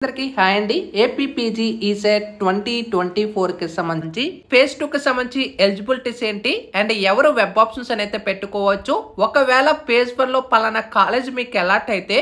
అందరికీ హాయ్ అండి. APPG ECET 2024 కి సంబంధించి ఫేజ్ 2 కి సంబంధించి ఎలిజిబిలిటీస్ ఏంటి అండ్ ఎవరు వెబ్ ఆప్షన్స్ అనేది పెట్టుకోవచ్చు. ఒకవేళ ఫేజ్ 1 లో పలానా కాలేజ్ మీకు అలాట్ అయితే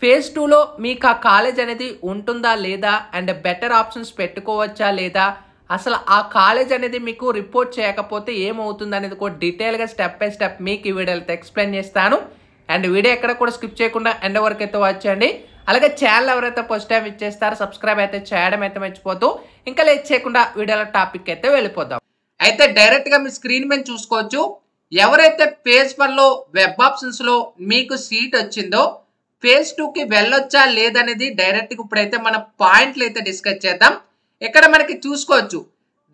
ఫేజ్ 2 లో మీకు ఆ కాలేజ్ అనేది ఉంటుందా లేదా అండ్ బెటర్ ఆప్షన్స్ పెట్టుకోవచ్చా లేదా, అసలు ఆ కాలేజ్ అనేది మీకు రిపోర్ట్ చేయకపోతే ఏమవుతుంది అనేది కూడా డీటెయిల్గా స్టెప్ బై స్టెప్ మీకు ఈ వీడియోలో ఎక్స్ప్లెయిన్ చేస్తాను. అండ్ వీడియో ఎక్కడ కూడా స్కిప్ చేయకుండా ఎండ్ వరకు అయితే వాచ్ చేయండి. అలాగే ఛానల్ ఎవరైతే ఫస్ట్ టైం ఇచ్చేస్తారో సబ్స్క్రైబ్ అయితే చేయడం అయితే మర్చిపోతూ ఇంకా లేట్ చేయకుండా వీడియోలో టాపిక్ అయితే వెళ్ళిపోదాం. అయితే డైరెక్ట్గా మీ స్క్రీన్ మీద చూసుకోవచ్చు. ఎవరైతే ఫేజ్ 1లో వెబ్ ఆప్షన్స్లో మీకు సీట్ వచ్చిందో ఫేజ్ 2కి వెళ్ళొచ్చా లేదనేది డైరెక్ట్గా ఇప్పుడైతే మన పాయింట్లు అయితే డిస్కస్ చేద్దాం. ఇక్కడ మనకి చూసుకోవచ్చు,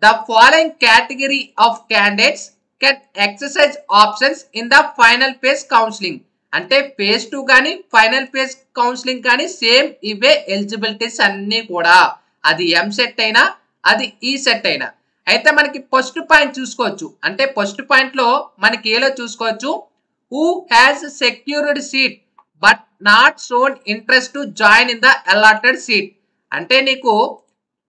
the following category of candidates can exercise options in the final phase counselling. అంటే ఫేజ్ 2 కానీ ఫైనల్ ఫేజ్ కౌన్సిలింగ్ కానీ సేమ్ ఇవే ఎలిజిబిలిటీస్ అన్నీ కూడా, అది ఎం సెట్ అయినా అది ఈ సెట్ అయినా. అయితే మనకి ఫస్ట్ పాయింట్ చూసుకోవచ్చు. అంటే ఫస్ట్ పాయింట్ లో మనకి ఏలో చూసుకోవచ్చు, who has secured seat but not shown interest to join in the allotted seat. అంటే నీకు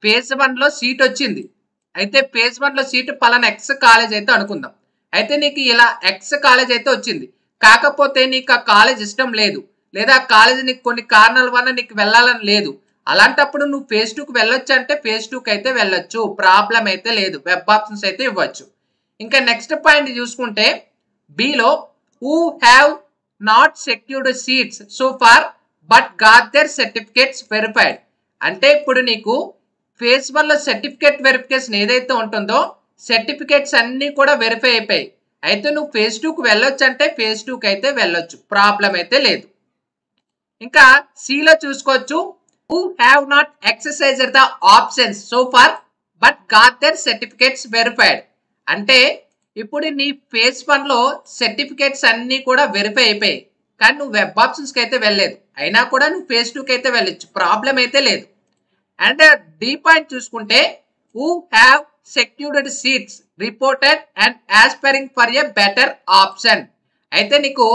ఫేజ్ 1లో సీట్ వచ్చింది, అయితే ఫేజ్ 1లో సీట్ పలానా ఎక్స్ కాలేజ్ అయితే అనుకుందాం. అయితే నీకు ఇలా ఎక్స్ కాలేజ్ అయితే వచ్చింది, కాకపోతే నీకు ఆ కాలేజ్ ఇష్టం లేదు లేదా ఆ కాలేజ్ నీకు కొన్ని కారణాల వల్ల నీకు వెళ్ళాలని లేదు. అలాంటప్పుడు నువ్వు ఫేజ్ 2కి వెళ్ళొచ్చు అంటే ఫేజ్ 2కి అయితే వెళ్ళొచ్చు, ప్రాబ్లం అయితే లేదు, వెబ్ ఆప్షన్స్ అయితే ఇవ్వచ్చు. ఇంకా నెక్స్ట్ పాయింట్ చూసుకుంటే below, who have not secured seats so far but got their certificates verified. అంటే ఇప్పుడు నీకు ఫేజ్ 1లో సర్టిఫికేట్ వెరిఫికేషన్ ఏదైతే ఉంటుందో సర్టిఫికేట్స్ అన్నీ కూడా వెరిఫై అయిపోయాయి. అయితే నువ్వు ఫేజ్ 2కి వెళ్ళొచ్చు అంటే ఫేజ్ 2కి అయితే వెళ్ళొచ్చు, ప్రాబ్లం అయితే లేదు. ఇంకా సిలో చూసుకోవచ్చు, who have not exercised the options so far but got their certificates verified. అంటే ఇప్పుడు నీ ఫేజ్ 1లో సర్టిఫికేట్స్ అన్నీ కూడా వెరిఫై అయిపోయాయి, కానీ నువ్వు వెబ్ ఆప్షన్స్కి అయితే వెళ్ళలేదు, అయినా కూడా నువ్వు ఫేజ్ 2కి అయితే వెళ్ళొచ్చు, ప్రాబ్లం అయితే లేదు. అండ్ డి పాయింట్ చూసుకుంటే, who have secured seats reported and aspiring for a better option. అయితే నీకు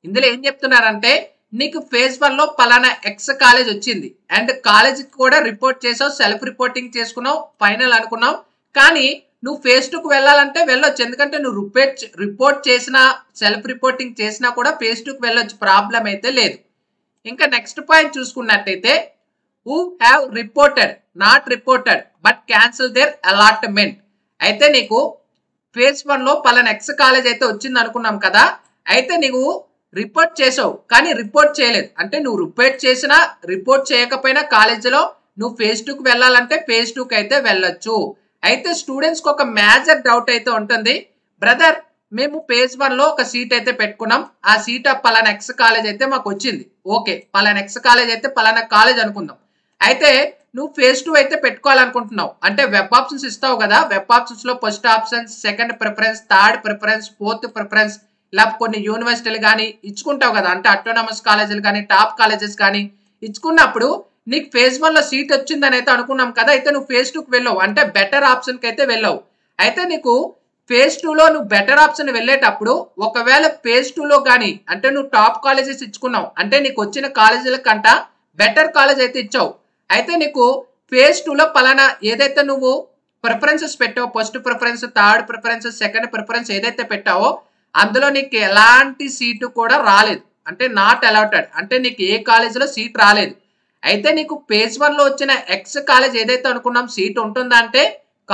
ఇందులో ఏం చెప్తున్నారంటే, నీకు ఫేజ్ 1లో పలానా ఎక్స్ కాలేజ్ వచ్చింది అండ్ కాలేజ్కి కూడా రిపోర్ట్ చేసావు, సెల్ఫ్ రిపోర్టింగ్ చేసుకున్నావు, ఫైనల్ అనుకున్నావు, కానీ నువ్వు ఫేజ్ 2కి వెళ్ళాలంటే వెళ్ళొచ్చు. ఎందుకంటే నువ్వు రిపోర్ట్ చేసినా సెల్ఫ్ రిపోర్టింగ్ చేసినా కూడా ఫేజ్ 2కి వెళ్ళొచ్చు, ప్రాబ్లం అయితే లేదు. ఇంకా నెక్స్ట్ పాయింట్ చూసుకున్నట్టయితే, who have reported not reported but cancel their allotment. అయితే నీకు ఫేజ్ 1లో పలానా ఎక్స్ కాలేజ్ అయితే వచ్చింది అనుకున్నాం కదా, అయితే నువ్వు రిపోర్ట్ చేసావు కానీ రిపోర్ట్ చేయలేదు. అంటే నువ్వు రిపోర్ట్ చేసినా రిపోర్ట్ చేయకపోయినా కాలేజీలో నువ్వు ఫేజ్ 2కి వెళ్ళాలంటే ఫేజ్ 2కి అయితే వెళ్ళొచ్చు. అయితే స్టూడెంట్స్కి ఒక మేజర్ డౌట్ అయితే ఉంటుంది, బ్రదర్ మేము ఫేజ్ 1లో ఒక సీట్ అయితే పెట్టుకున్నాం, ఆ సీట్ పలానా ఎక్స్ కాలేజ్ అయితే మాకు వచ్చింది, ఓకే పలానా ఎక్స్ కాలేజ్ అయితే పలానా కాలేజ్ అనుకుందాం. అయితే నువ్వు ఫేజ్ 2 అయితే పెట్టుకోవాలనుకుంటున్నావు అంటే వెబ్ ఆప్షన్స్ ఇస్తావు కదా, వెబ్ ఆప్షన్స్ లో first option, second preference, third preference, fourth preference, ఇలా కొన్ని యూనివర్సిటీలు కానీ ఇచ్చుకుంటావు కదా, అంటే అటోనమస్ కాలేజీలు కానీ టాప్ కాలేజెస్ కానీ ఇచ్చుకున్నప్పుడు నీకు ఫేజ్ 1లో సీట్ వచ్చిందని అయితే అనుకున్నాం కదా, అయితే నువ్వు ఫేజ్ 2కి వెళ్ళావు అంటే బెటర్ ఆప్షన్కి అయితే వెళ్ళావు. అయితే నీకు ఫేజ్ 2లో నువ్వు బెటర్ ఆప్షన్ వెళ్ళేటప్పుడు ఒకవేళ ఫేజ్ 2లో కానీ అంటే నువ్వు టాప్ కాలేజెస్ ఇచ్చుకున్నావు అంటే నీకు వచ్చిన కాలేజీల కంట బెటర్ కాలేజ్ అయితే ఇచ్చావు. అయితే నీకు ఫేజ్ 2లో పలానా ఏదైతే నువ్వు ప్రిఫరెన్సెస్ పెట్టావో, first preference, third preference, second preference ఏదైతే పెట్టావో అందులో నీకు ఎలాంటి సీటు కూడా రాలేదు, అంటే నాట్ అలాటెడ్, అంటే నీకు ఏ కాలేజీలో సీట్ రాలేదు. అయితే నీకు ఫేజ్ 1లో వచ్చిన ఎక్స్ కాలేజ్ ఏదైతే అనుకున్నాం సీట్ ఉంటుందా అంటే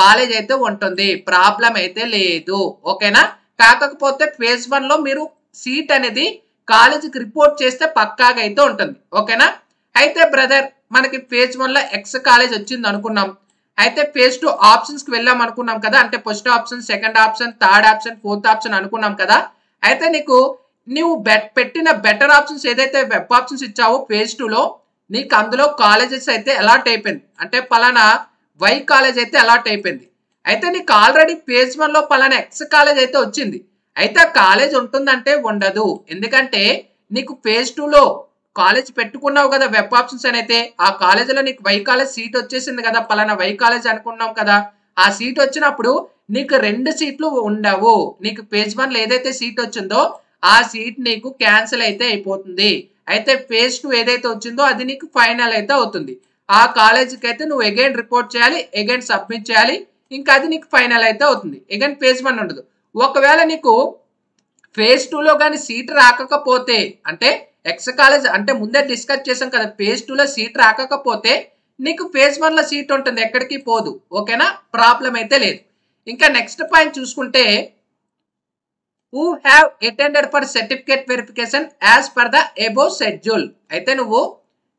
కాలేజ్ అయితే ఉంటుంది, ప్రాబ్లం అయితే లేదు, ఓకేనా. కాకపోతే ఫేజ్ 1లో మీరు సీట్ అనేది కాలేజీకి రిపోర్ట్ చేస్తే పక్కాగా అయితే ఉంటుంది, ఓకేనా. అయితే బ్రదర్ మనకి ఫేజ్ 1లో ఎక్స్ కాలేజ్ వచ్చింది అనుకున్నాం, అయితే ఫేజ్ 2 ఆప్షన్స్కి వెళ్ళాం అనుకున్నాం కదా, అంటే first option, second option, third option, fourth option అనుకున్నాం కదా. అయితే నీకు నువ్వు పెట్టిన బెటర్ ఆప్షన్స్ ఏదైతే వెబ్ ఆప్షన్స్ ఇచ్చావో ఫేజ్ 2లో నీకు అందులో కాలేజెస్ అయితే అలాట్ అయిపోయింది, అంటే పలానా వై కాలేజ్ అయితే అలాట్ అయిపోయింది. అయితే నీకు ఆల్రెడీ ఫేజ్ 1లో పలానా ఎక్స్ కాలేజ్ అయితే వచ్చింది, అయితే ఆ కాలేజ్ ఉంటుందంటే ఉండదు, ఎందుకంటే నీకు ఫేజ్ 2లో కాలేజ్ పెట్టుకున్నావు కదా వెబ్ ఆప్షన్స్ అని, అయితే ఆ కాలేజీలో నీకు వై కాలేజ్ సీట్ వచ్చేసింది కదా, పలానా వై కాలేజ్ అనుకున్నాం కదా, ఆ సీట్ వచ్చినప్పుడు నీకు 2 సీట్లు ఉండవు. నీకు ఫేజ్ 1లో ఏదైతే సీట్ వచ్చిందో ఆ సీట్ నీకు క్యాన్సిల్ అయితే అయిపోతుంది. అయితే ఫేజ్ 2 ఏదైతే వచ్చిందో అది నీకు ఫైనల్ అయితే అవుతుంది. ఆ కాలేజీకి అయితే నువ్వు అగైన్ రిపోర్ట్ చేయాలి, అగైన్ సబ్మిట్ చేయాలి. ఇంకా అది నీకు ఫైనల్ అయితే అవుతుంది. అగైన్ ఫేజ్ 1 ఉండదు. ఒకవేళ నీకు ఫేజ్ 2లో కానీ సీట్ రాకపోతే, అంటే ఎక్స్ కాలేజ్ అంటే ముందే డిస్కస్ చేసాం కదా, ఫేజ్ 2లో సీట్ రాకపోతే నీకు ఫేజ్ 1లో సీట్ ఉంటుంది, ఎక్కడికి పోదు. ఓకేనా, ప్రాబ్లం అయితే లేదు. ఇంకా నెక్స్ట్ పాయింట్ చూసుకుంటే who have attended for certificate verification as per the above schedule. అయితే నువ్వు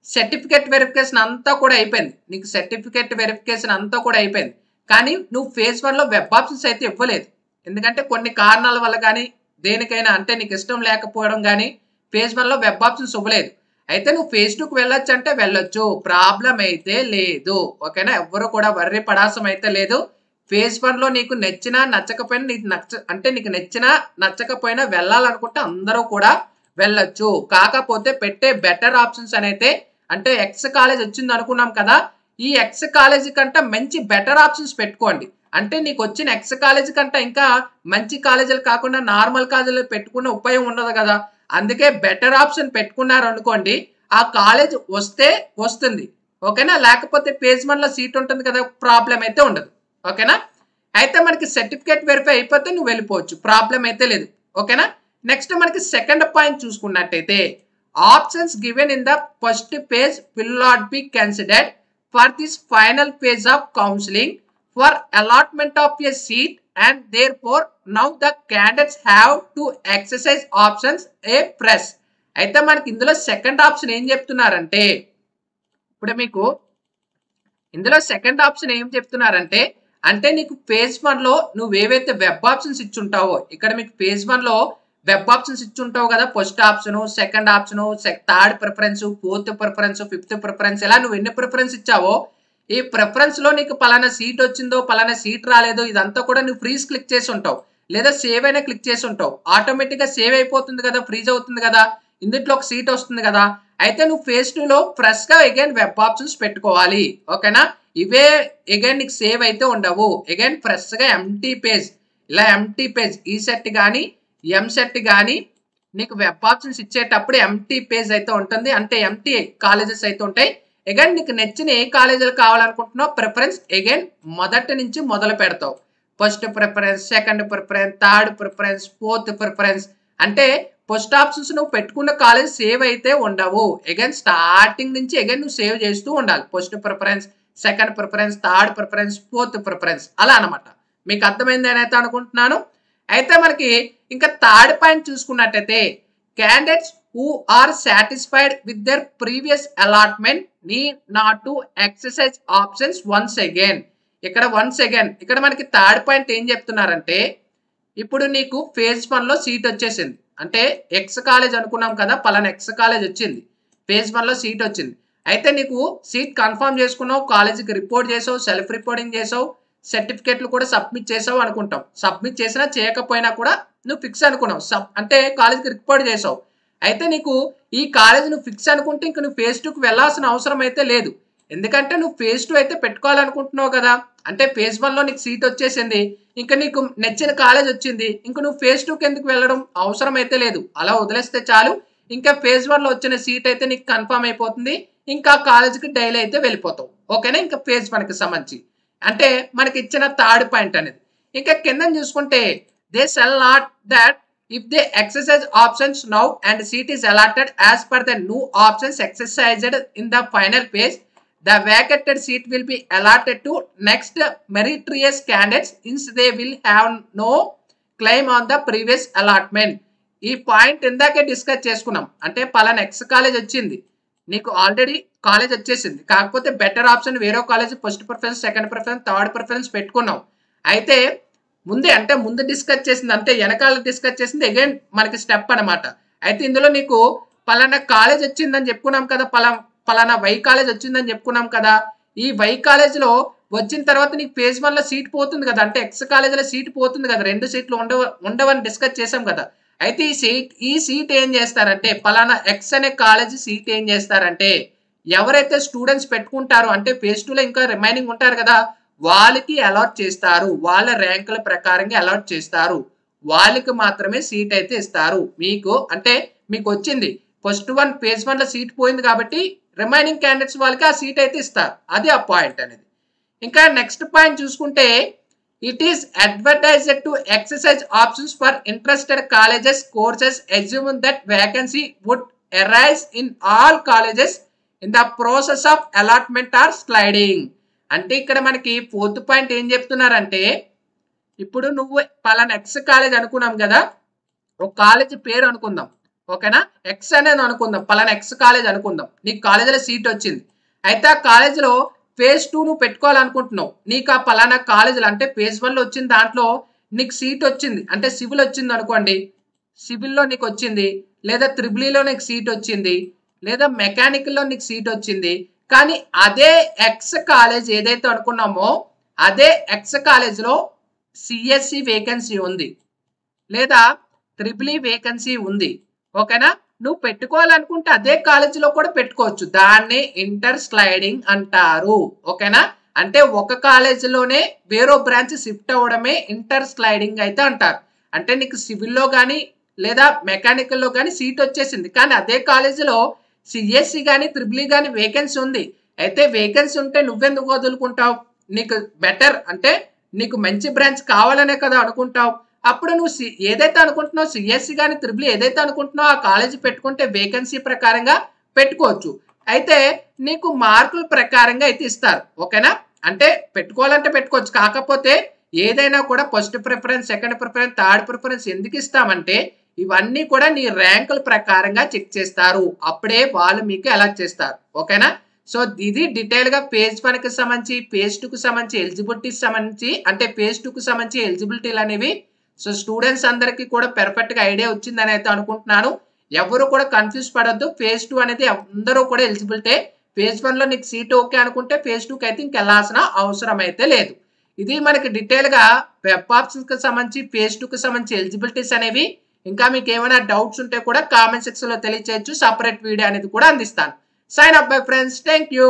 సర్టిఫికేట్ వెరిఫికేషన్ అంతా కూడా అయిపోయింది, నీకు సర్టిఫికేట్ వెరిఫికేషన్ అంతా కూడా అయిపోయింది, కానీ నువ్వు ఫేజ్ 1లో వెబ్ ఆప్షన్స్ అయితే ఇవ్వలేదు. ఎందుకంటే కొన్ని కారణాల వల్ల కానీ దేనికైనా, అంటే నీకు ఇష్టం లేకపోవడం కానీ ఫేజ్ 1లో వెబ్ ఆప్షన్స్ ఇవ్వలేదు. అయితే నువ్వు ఫేజ్ 2కి వెళ్ళొచ్చు అంటే వెళ్ళొచ్చు, ప్రాబ్లం అయితే లేదు. ఓకేనా, ఎవరు కూడా వర్రీ పడాల్సిన అయితే లేదు. ఫేజ్ 1లో నీకు నచ్చినా నచ్చకపోయినా, నీకు నచ్చినా నచ్చకపోయినా వెళ్ళాలనుకుంటే అందరూ కూడా వెళ్ళొచ్చు. కాకపోతే పెట్టే బెటర్ ఆప్షన్స్ అయితే, అంటే ఎక్స్ కాలేజ్ వచ్చింది అనుకున్నాం కదా, ఈ ఎక్స్ కాలేజ్ కంటే మంచి బెటర్ ఆప్షన్స్ పెట్టుకోండి. అంటే నీకు వచ్చిన ఎక్స్ కాలేజ్ కంటే ఇంకా మంచి కాలేజీలు కాకుండా నార్మల్ కాలేజీలు పెట్టుకున్న ఉపయోగం ఉండదు కదా. అందుకే బెటర్ ఆప్షన్ పెట్టుకున్నారు అనుకోండి, ఆ కాలేజ్ వస్తే వస్తుంది. ఓకేనా, లేకపోతే ఫేజ్ 1లో సీట్ ఉంటుంది కదా, ప్రాబ్లం అయితే ఉండదు. ఓకేనా, అయితే మనకి సర్టిఫికేట్ వెరిఫై అయిపోతే నువ్వు వెళ్ళిపోవచ్చు, ప్రాబ్లం అయితే లేదు. ఓకేనా, నెక్స్ట్ మనకి సెకండ్ పాయింట్ చూసుకున్నట్టయితే options given in the first page will not be considered for this final page of counselling for allotment of a seat and therefore now the candidates have to exercise options A press. అయితే మనకి ఇందులో second option ఏం చెప్తున్నారంటే, ఇప్పుడు మీకు ఇందులో second option ఏం చెప్తున్నారంటే, అంటే నీకు ఫేజ్ 1లో నువ్వు ఏవైతే వెబ్ ఆప్షన్స్ ఇచ్చుంటావో, ఇక్కడ మీకు ఫేజ్ 1లో వెబ్ ఆప్షన్స్ ఇచ్చుంటావు కదా, first option, second option, third preference, fourth preference, fifth preference, ఇలా నువ్వు ఎన్ని ప్రిఫరెన్స్ ఇచ్చావో, ఈ ప్రిఫరెన్స్ లో నీకు పలానా సీట్ వచ్చిందో పలానా సీట్ రాలేదో ఇదంతా కూడా నువ్వు ఫ్రీజ్ క్లిక్ చేసి ఉంటావు, లేదా సేవ్ అయినా క్లిక్ చేసి ఉంటావు. ఆటోమేటిక్ గా సేవ్ అయిపోతుంది కదా, ఫ్రీజ్ అవుతుంది కదా, ఇందులో ఒక సీట్ వస్తుంది కదా. అయితే నువ్వు ఫేజ్ 2లో ఫ్రెష్ గా అగైన్ వెబ్ ఆప్షన్స్ పెట్టుకోవాలి. ఓకేనా, ఇవే అగైన్ నీకు సేవ్ అయితే ఉండవు. అగైన్ ఫ్రెష్ గా ఎంటీ పేజ్, ఇలా ఎంటీ పేజ్ ఈ సెట్ కానీ ఎం సెట్ కానీ నీకు వెబ్ ఆప్షన్స్ ఇచ్చేటప్పుడు ఎంటీ పేజ్ అయితే ఉంటుంది, అంటే ఎంటీ కాలేజెస్ అయితే ఉంటాయి. అగైన్ నీకు నచ్చిన ఏ కాలేజీలు కావాలనుకుంటున్నావు ప్రిఫరెన్స్ అగైన్ మొదటి నుంచి మొదలు పెడతావు. First preference, second preference, third preference, fourth preference, అంటే ఫస్ట్ ఆప్షన్స్ నువ్వు పెట్టుకున్న కాలేజ్ సేవ్ అయితే ఉండవు. అగైన్ స్టార్టింగ్ నుంచి అగైన్ నువ్వు సేవ్ చేస్తూ ఉండాలి. First preference, second preference, third preference, fourth preference, అలా అనమాట. మీకు అర్థమైంది అని అయితే అనుకుంటున్నాను. అయితే మనకి ఇంకా థర్డ్ పాయింట్ చూసుకున్నట్టయితే candidates who are satisfied with their previous allotment need not to exercise options once again. ఇక్కడ మనకి థర్డ్ పాయింట్ ఏం చెప్తున్నారంటే, ఇప్పుడు నీకు ఫేజ్ 1లో సీట్ వచ్చేసింది, అంటే ఎక్స్ కాలేజ్ అనుకున్నాం కదా, పలానా ఎక్స్ కాలేజ్ వచ్చింది, ఫేజ్ 1లో సీట్ వచ్చింది. అయితే నీకు సీట్ కన్ఫర్మ్ చేసుకున్నావు, కాలేజీకి రిపోర్ట్ చేసావు, సెల్ఫ్ రిపోర్టింగ్ చేసావు, సర్టిఫికేట్లు కూడా సబ్మిట్ చేసావు అనుకుంటాం. సబ్మిట్ చేసినా చేయకపోయినా కూడా నువ్వు ఫిక్స్ అనుకున్నావు, అంటే కాలేజీకి రిపోర్ట్ చేసావు. అయితే నీకు ఈ కాలేజ్ నువ్వు ఫిక్స్ అనుకుంటే ఇంక నువ్వు ఫేజ్ 2కి వెళ్ళాల్సిన అవసరం అయితే లేదు. ఎందుకంటే నువ్వు ఫేజ్ 2 అయితే పెట్టుకోవాలనుకుంటున్నావు కదా, అంటే ఫేజ్ 1లో నీకు సీట్ వచ్చేసింది, ఇంకా నీకు నచ్చిన కాలేజ్ వచ్చింది, ఇంక నువ్వు ఫేజ్ 2కి ఎందుకు వెళ్ళడం అవసరం అయితే లేదు. అలా వదిలేస్తే చాలు, ఇంకా ఫేజ్ 1లో వచ్చిన సీట్ అయితే నీకు కన్ఫర్మ్ అయిపోతుంది, ఇంకా కాలేజీకి డైలీ అయితే వెళ్ళిపోతావు. ఓకేనా, ఇంకా ఫేజ్ 1కి సంబంధించి అంటే మనకి ఇచ్చిన థర్డ్ పాయింట్ అనేది. ఇంకా కింద చూసుకుంటే they shall not that if they exercise options now and seat is allotted as per the new options exercised in the final phase, the vacated seat will be allotted to next meritorious candidates since they will have no claim on the previous allotment. ఈ point ఇందాకే discuss చేసుకున్నాం, అంటే పలానా X college వచ్చింది, నీకు already college వచ్చేసింది, కాకపోతే better option వేరే college first preference, second preference, third preference పెట్టుకున్నావు. అయితే ముందు డిస్కస్ చేసింది, అంటే వెనకాల డిస్కస్ చేసింది అగైన్ మనకి స్టెప్ అనమాట. అయితే ఇందులో నీకు పలానా కాలేజ్ వచ్చిందని చెప్పుకున్నాం కదా, పలానా వై కాలేజ్ వచ్చిందని చెప్పుకున్నాం కదా. ఈ వై కాలేజ్లో వచ్చిన తర్వాత నీకు ఫేజ్ 1లో సీట్ పోతుంది కదా, అంటే ఎక్స్ కాలేజ్లో సీట్ పోతుంది కదా, 2 సీట్లు ఉండవని డిస్కస్ చేసాం కదా. అయితే ఈ సీట్ ఏం చేస్తారంటే, పలానా ఎక్స్ అనే కాలేజ్ సీట్ ఏం చేస్తారంటే, ఎవరైతే స్టూడెంట్స్ పెట్టుకుంటారో, అంటే ఫేజ్ 2లో ఇంకా రిమైనింగ్ ఉంటారు కదా, వాళ్ళకి అలాట్ చేస్తారు, వాళ్ళ ర్యాంకుల ప్రకారంగా అలాట్ చేస్తారు, వాళ్ళకి మాత్రమే సీట్ అయితే ఇస్తారు. మీకు అంటే మీకు వచ్చింది ఫస్ట్ ఫేజ్ 1లో సీట్ పోయింది కాబట్టి రిమైనింగ్ క్యాండిడేట్స్ వాళ్ళకి ఆ సీట్ అయితే ఇస్తారు. అది ఆ పాయింట్ అనేది. ఇంకా నెక్స్ట్ పాయింట్ చూసుకుంటే it is advertised to exercise options for interested colleges courses assuming that vacancy would arise in all colleges in the process of allotment or sliding. అంటే ఇక్కడ మనకి ఫోర్త్ పాయింట్ ఏం చెప్తున్నారంటే, ఇప్పుడు నువ్వు పలానా ఎక్స్ కాలేజ్ అనుకున్నాం కదా, ఒక కాలేజ్ పేరు అనుకుందాం, ఓకేనా, ఎక్స్ అనేది అనుకుందాం, పలానా ఎక్స్ కాలేజ్ అనుకుందాం. నీకు కాలేజీలో సీట్ వచ్చింది. అయితే ఆ కాలేజీలో ఫేజ్ 2 నువ్వు పెట్టుకోవాలనుకుంటున్నావు. నీకు ఆ పలానా కాలేజీలో అంటే ఫేజ్ 1లో వచ్చిన దాంట్లో నీకు సీట్ వచ్చింది, అంటే సివిల్ వచ్చింది అనుకోండి, సివిల్లో నీకు వచ్చింది, లేదా త్రిబులీలో నీకు సీట్ వచ్చింది, లేదా మెకానికల్లో నీకు సీట్ వచ్చింది. కానీ అదే ఎక్స్ కాలేజ్ ఏదైతే అనుకున్నామో అదే ఎక్స్ కాలేజ్లో సిఎస్సి వేకెన్సీ ఉంది, లేదా ట్రిపుల్ వేకెన్సీ ఉంది, ఓకేనా. నువ్వు పెట్టుకోవాలనుకుంటే అదే కాలేజీలో కూడా పెట్టుకోవచ్చు. దాన్ని ఇంటర్ స్లైడింగ్ అంటారు, ఓకేనా. అంటే ఒక కాలేజీలోనే వేరో బ్రాంచ్ షిఫ్ట్ అవ్వడమే ఇంటర్ స్లైడింగ్ అయితే అంటారు. అంటే నీకు సివిల్లో కానీ లేదా మెకానికల్లో కానీ సీట్ వచ్చేసింది, కానీ అదే కాలేజీలో సిఎస్సి కానీ ట్రిపుల్ కానీ వేకెన్సీ ఉంది. అయితే వేకెన్సీ ఉంటే నువ్వెందుకు వదులుకుంటావు? నీకు బెటర్ అంటే నీకు మంచి బ్రాంచ్ కావాలనే కదా అనుకుంటావు. అప్పుడు నువ్వు ఏదైతే అనుకుంటున్నావు సిఎస్సి కానీ ట్రిపుల్ ఏదైతే అనుకుంటున్నావు ఆ కాలేజీ పెట్టుకుంటే వేకెన్సీ ప్రకారంగా పెట్టుకోవచ్చు. అయితే నీకు మార్కుల ప్రకారంగా అయితే ఇస్తారు, ఓకేనా. అంటే పెట్టుకోవాలంటే పెట్టుకోవచ్చు. కాకపోతే ఏదైనా కూడా first preference, second preference, third preference ఎందుకు ఇస్తామంటే ఇవన్నీ కూడా నీ ర్యాంకుల ప్రకారంగా చెక్ చేస్తారు. అప్పుడే వాళ్ళు మీకు అలాట్ చేస్తారు, ఓకేనా. సో ఇది డీటెయిల్ గా పేజ్ 1కి సంబంధించి, పేజ్ 2కి సంబంధించి ఎలిజిబిలిటీకి సంబంధించి, అంటే పేజ్ 2కి సంబంధించి ఎలిజిబిలిటీలు అనేవి. సో స్టూడెంట్స్ అందరికీ కూడా పెర్ఫెక్ట్ గా ఐడియా వచ్చిందని అయితే అనుకుంటున్నాను. ఎవరు కూడా కన్ఫ్యూజ్ పడొద్దు. ఫేజ్ 2 అనేది అందరూ కూడా ఎలిజిబిలిటీ. ఫేజ్ 1లో నీకు సీట్ ఓకే అనుకుంటే ఫేజ్ 2కి అయితే ఇంకెళ్లాల్సిన అవసరం అయితే లేదు. ఇది మనకి డీటెయిల్ గా వెబ్ ఆప్షన్స్ కి సంబంధించి, ఫేజ్ 2కి సంబంధించి ఎలిజిబిలిటీస్ అనేవి. ఇంకా మీకు ఏమైనా డౌట్స్ ఉంటే కూడా కామెంట్ సెక్షన్ లో తెలియచేయచ్చు. సపరేట్ వీడియో అనేది కూడా అందిస్తాను. Sign up bye friends. Thank you.